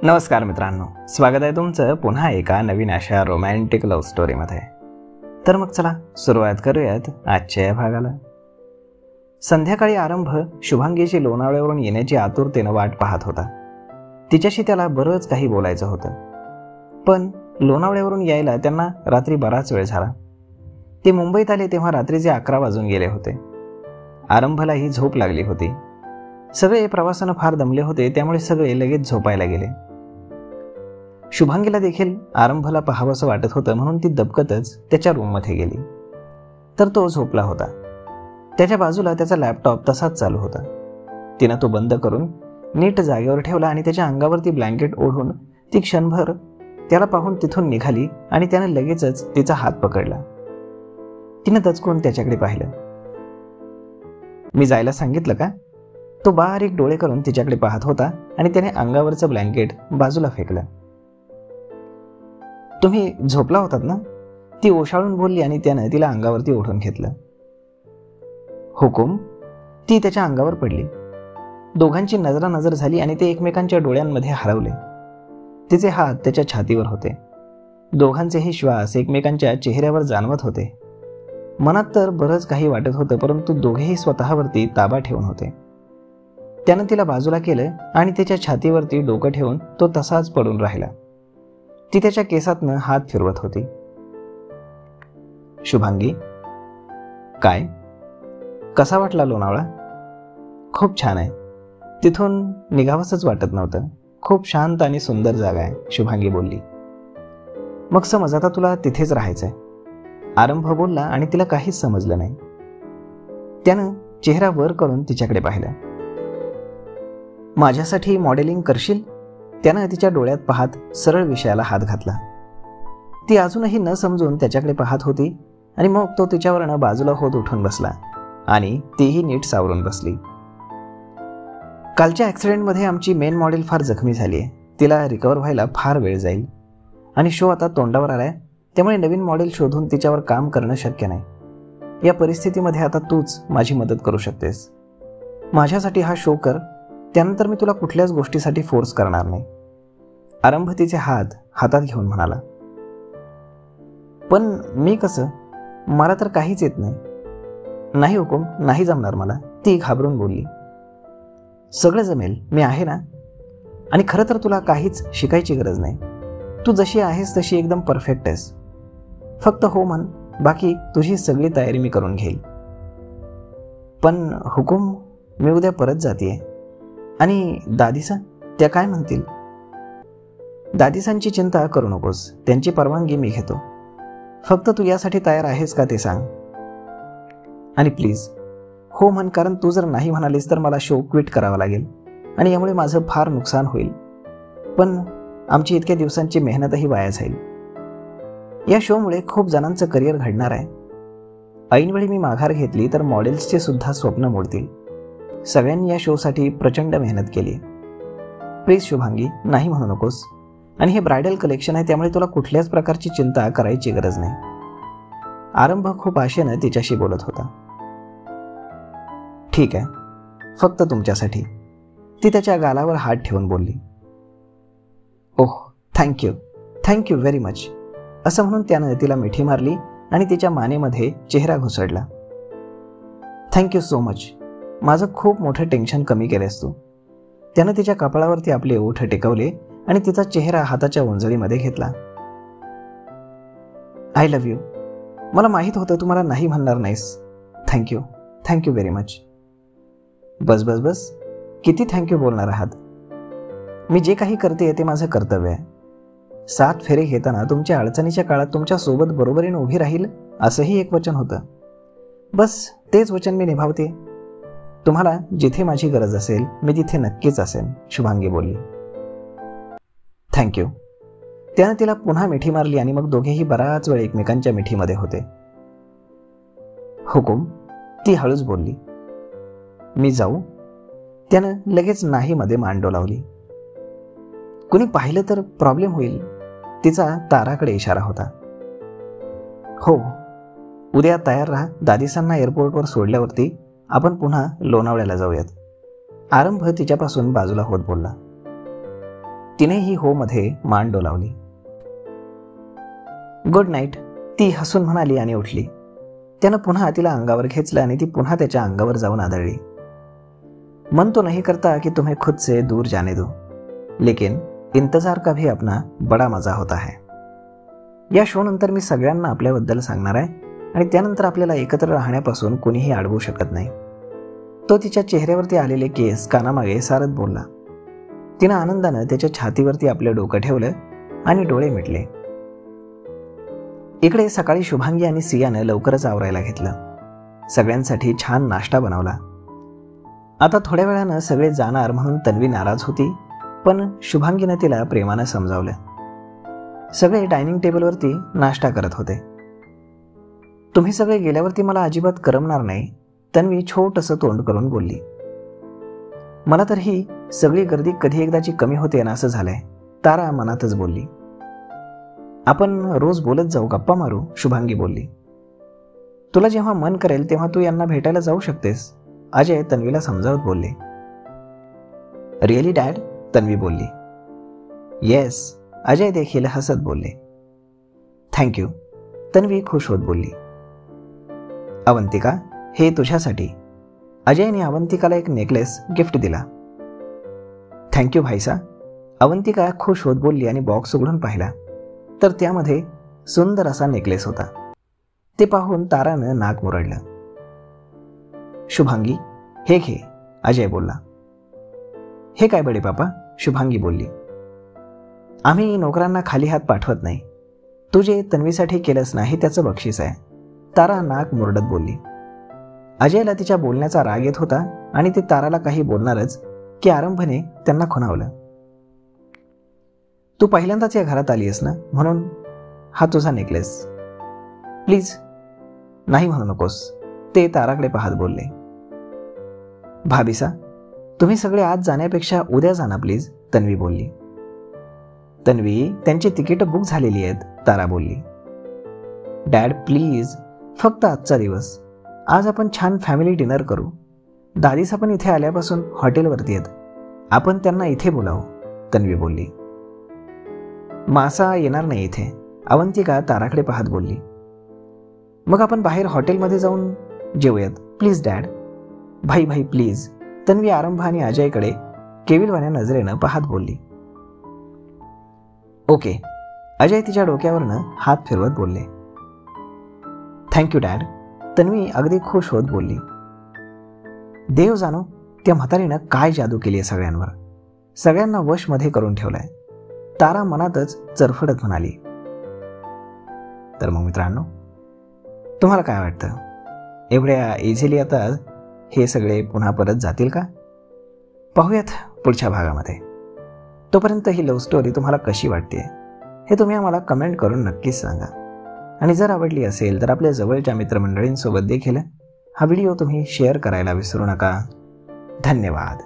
नमस्कार मित्रांनो, स्वागत आहे तुमचं पुन्हा एका नवीन अशा रोमॅन्टिक लव्ह स्टोरीमध्ये. तर मग चला सुरुवात करूयात आजच्या या भागाला. संध्याकाळी आरंभ शुभांगीची लोणावळ्यावरून येण्याची आतुरतेनं वाट पाहत होता. तिच्याशी त्याला बरंच काही बोलायचं होतं, पण लोणावळ्यावरून यायला त्यांना रात्री बराच वेळ झाला. ते मुंबईत आले तेव्हा रात्रीचे 11 वाजून गेले होते. आरंभलाही झोप लागली होती. सगळे प्रवासानं फार दमले होते, त्यामुळे सगळे लगेच झोपायला गेले. शुभांगीला देखील आरंभला पाहावंसं वाटत होतं, म्हणून ती दबकतच त्याच्या रूममध्ये गेली. तर तो झोपला होता. त्याच्या बाजूला त्याचा लॅपटॉप तसाच चालू होता. तिनं तो बंद करून नीट जागेवर ठेवला आणि त्याच्या अंगावरती ब्लँकेट ओढून ती क्षणभर त्याला पाहून तिथून निघाली आणि त्यानं लगेचच तिचा हात पकडला. तिनं दचकून त्याच्याकडे पाहिलं. मी जायला सांगितलं का? तो बारीक डोळे करून तिच्याकडे पाहत होता आणि त्याने अंगावरचं ब्लँकेट बाजूला फेकलं. तुम्ही झोपला होतात ना? ती ओशाळून बोलली आणि त्यानं तिला अंगावरती ओढून घेतलं. हुकूम? ती त्याच्या अंगावर पडली. दोघांची नजरानजर झाली आणि ते एकमेकांच्या डोळ्यांमध्ये हरवले. तिचे हात त्याच्या छातीवर होते. दोघांचेही श्वास एकमेकांच्या चेहऱ्यावर जाणवत होते. मनात तर बरंच काही वाटत होतं, परंतु दोघेही स्वतःवरती ताबा ठेवून होते. त्यानं तिला बाजूला केलं आणि त्याच्या छातीवरती डोकं ठेवून तो तसाच पडून राहिला. ती त्याच्या केसातनं हात फिरवत होती. शुभांगी, काय? कसा वाटला लोणावळा? खूप छान आहे. तिथून निघावंसंच वाटत नव्हतं. खूप शांत आणि सुंदर जागा आहे, शुभांगी बोलली. मग समज आता तुला तिथेच राहायचंय, आरंभ बोलला आणि तिला काहीच समजलं नाही. त्यानं चेहरा वर करून तिच्याकडे पाहिलं. माझ्यासाठी मॉडेलिंग करशील? त्यानं तिच्या डोळ्यात पाहत सरळ विषयाला हात घातला. ती अजूनही न समजून त्याच्याकडे पाहत होती आणि मग तो तिच्यावरनं बाजूला होत उठून बसला आणि तीही नीट सावरून बसली. कालच्या ॲक्सिडेंटमध्ये आमची मेन मॉडेल फार जखमी झाली आहे. तिला रिकवर व्हायला फार वेळ जाईल आणि शो आता तोंडावर आलाय, त्यामुळे नवीन मॉडेल शोधून तिच्यावर काम करणं शक्य नाही. या परिस्थितीमध्ये आता तूच माझी मदत करू शकतेस. माझ्यासाठी हा शो कर, त्यानंतर मी तुला कुठल्याच गोष्टीसाठी फोर्स करणार नाही. आरंभ तिचे हात हातात घेऊन म्हणाला. पण मी कसं? मला तर काहीच येत नाही. नाही हुकूम, नाही जमणार मला, ती घाबरून बोलली. सगळं जमेल, मी आहे ना. आणि खरं तर तुला काहीच शिकायची गरज नाही. तू जशी आहेस तशी एकदम परफेक्ट आहेस. फक्त हो म्हण, बाकी तुझी सगळी तयारी मी करून घेईल. पण हुकूम, मी उद्या परत जातीये. आणि दादीसा, त्या काय म्हणतील? दादीसांची चिंता करू नकोस, त्यांची परवानगी मी घेतो. फक्त तू यासाठी तयार आहेस का ते सांग. आणि प्लीज हो म्हण, कारण तू जर नाही म्हणालीस तर मला शो क्विट करावा लागेल आणि यामुळे माझं फार नुकसान होईल. पण आमची इतक्या दिवसांची मेहनतही वाया जाईल. या शोमुळे खूप जणांचं करिअर घडणार आहे. ऐनवेळी मी माघार घेतली तर मॉडेल्सचे सुद्धा स्वप्न मोडतील. सगळ्यांनी या शोसाठी प्रचंड मेहनत केली. प्लीज शुभांगी, नाही म्हणू नकोस. आणि हे ब्रायडल कलेक्शन आहे, त्यामुळे तुला कुठल्याच प्रकारची चिंता करायची गरज नाही. आरंभ खूप आशेनं तिच्याशी बोलत होता. ठीक आहे, फक्त तुमच्यासाठी, ती त्याच्या गालावर हात ठेवून बोलली. ओह, थँक्यू व्हेरी मच, असं म्हणून त्यानं तिला मिठी मारली आणि तिच्या मानेमध्ये चेहरा घुसडला. थँक्यू सो मच, माझं खूप मोठं टेन्शन कमी केलंस तू. त्यानं तिच्या कपाळावरती आपले ओठ टेकवले आणि तिचा चेहरा हाताच्या उंजळीमध्ये घेतला. I love you. मला माहीत होतं तू मला नाही म्हणणार नाहीस. Thank you very much. बस, किती थँक्यू बोलणार आहात? मी जे काही करते ते माझं कर्तव्य आहे. 7 फेरे घेताना तुमच्या अडचणीच्या काळात तुमच्या सोबत बरोबरीने उभी राहील, असंही एक वचन होतं. बस तेच वचन मी निभावते. तुम्हाला जिथे माझी गरज असेल मी तिथे नक्कीच असेन, शुभांगी बोलली. थँक्यू. त्यानं तिला पुन्हा मिठी मारली आणि मग दोघेही बराच वेळ एकमेकांच्या मिठीमध्ये होते. हुकूम, ती हळूच बोलली. मी जाऊ? त्यानं लगेच नाही मध्ये मान डोलावली. कुणी पाहिलं तर प्रॉब्लेम होईल, तिचा ताराकडे इशारा होता. हो, उद्या तयार राहा. दादीसांना एअरपोर्टवर सोडल्यावरती आपण पुन्हा लोणावळ्याला जाऊयात. आरंभ तिच्यापासून बाजूला होत बोलला. तिनेही हो मध्ये मान डोलावली. गुड नाईट, ती हसून म्हणाली आणि उठली. त्यानं पुन्हा तिला अंगावर घेतलं आणि ती पुन्हा त्याच्या अंगावर जाऊन आदळली. मन तो नहीं करता कि तुम्हें खुद से दूर जाने दो, लेकिन इंतजार का भी अपना बड़ा मजा होता है. या शो नंतर मी सगळ्यांना आपल्याबद्दल सांगणार आहे आणि त्यानंतर आपल्याला एकत्र राहण्यापासून कोणीही अडवू शकत नाही. तो तिच्या चेहऱ्यावरती आलेले केस कानामागे सारत बोलला. तिनं आनंदानं त्याच्या छातीवरती आपलं डोकं ठेवलं आणि डोळे मिटले. इकडे सकाळी शुभांगी आणि सियानं लवकरच आवरायला घेतलं. सगळ्यांसाठी छान नाश्ता बनवला. आता थोड्या वेळानं सगळे जाणार म्हणून तन्वी नाराज होती, पण शुभांगीनं तिला प्रेमानं समजावलं. सगळे डायनिंग टेबलवरती नाश्ता करत होते. तुम्ही सगळे गेल्यावरती मला अजिबात करमणार नाही, तन्वी छोटंसं तोंड करून बोलली. मला तर ही सगळी गर्दी कधी एकदाची कमी होते ना असं झालंय, तारा मनातच बोलली. आपण रोज बोलत जाऊ, गप्पा मारू, शुभांगी बोलली. तुला जेव्हा मन करेल तेव्हा तू यांना भेटायला जाऊ शकतेस, अजय तन्वीला समजावत बोलले. रिअली डॅड, तन्वी बोलली. येस, अजय देखील हसत बोलले. थँक्यू, तन्वी खुश होत बोलली. अवंतिका, हे तुझ्यासाठी. अजयने अवंतिकाला एक नेकलेस गिफ्ट दिला. थँक्यू भाईसा, अवंतिका खुश होत बोलली आणि बॉक्स उघडून पाहिला तर त्यामध्ये सुंदर असा नेकलेस होता. ते पाहून तारानं नाक मुरडलं. शुभांगी, हे घे, अजय बोलला. हे काय बडे पापा, शुभांगी बोलली. आम्ही नोकरांना खाली हात पाठवत नाही. तू जे तन्वीसाठी केलंस ना, हे त्याचं बक्षीस आहे, तारा नाक मुरडत बोलली. अजयला तिच्या बोलण्याचा राग येत होता आणि ते ताराला काही बोलणारच की आरंभने त्यांना खुणावलं. तू पहिल्यांदाच या घरात आलीस ना, म्हणून हा तुझा नेकलेस. प्लीज नाही म्हणू नकोस, ते ताराकडे पाहत बोलले. भाभीसा, तुम्ही सगळे आज जाण्यापेक्षा उद्या जाना प्लीज, तन्वी बोलली. तन्वी, त्यांची तिकीट बुक झालेली आहेत, तारा बोलली. डॅड प्लीज, फक्त आजचा दिवस. आज आपण छान फॅमिली डिनर करू. दादीस आपण इथे आल्यापासून हॉटेलवरती आहेत, आपण त्यांना इथे बोलावू, तन्वी बोलली. मासा येणार नाही इथे, अवंतिका ताराकडे पाहत बोलली. मग आपण बाहेर हॉटेलमध्ये जाऊन जेवूयात प्लीज डॅड. भाई भाई प्लीज, तन्वी आरंभ आणि अजयकडे केविलवाण्या नजरेनं पाहत बोलली. ओके, अजय तिच्या डोक्यावरनं हात फिरवत बोलले. थँक्यू डॅड, तन्वी अगदी खुश होत बोलली. देव जाणो त्या म्हातारीनं काय जादू केली आहे सगळ्यांवर, सगळ्यांना वशमध्ये करून ठेवलाय, तारा मनातच चरफडत म्हणाली. तर मग मित्रांनो, तुम्हाला काय वाटतं, एवढ्या इझिली आता हे सगळे पुन्हा परत जातील का? पाहूयात पुढच्या भागामध्ये. तोपर्यंत ही लव्ह स्टोरी तुम्हाला कशी वाटते हे तुम्ही आम्हाला कमेंट करून नक्कीच सांगा. आणि जर आवडली असेल तर आपल्या जवळच्या मित्रमंडळींसोबत देखील हा व्हिडिओ तुम्ही शेअर करायला विसरू नका. धन्यवाद.